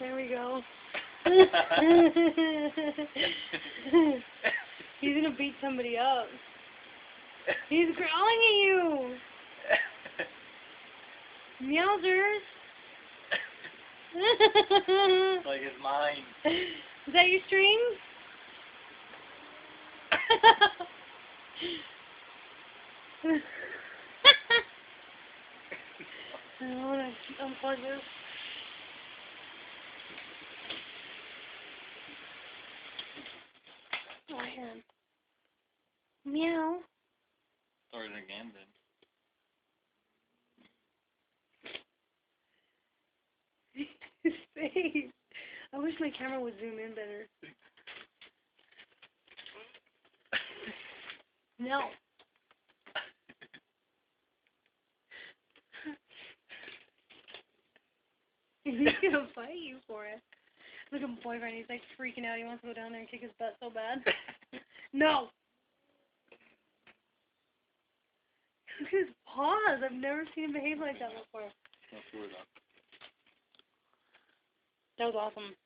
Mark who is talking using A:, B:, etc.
A: There we go. He's gonna beat somebody up. He's growling at you. Meowsers.
B: Like his mind.
A: Is that your stream? I want to unplug this. Oh, here. Meow.
B: Started again then.
A: His face. I wish my camera would zoom in better. No. He's gonna fight you for it. Look at my boyfriend, he's like freaking out. He wants to go down there and kick his butt so bad. No! Look at his paws. I've never seen him behave like that before.
B: Not sure though.
A: That was awesome.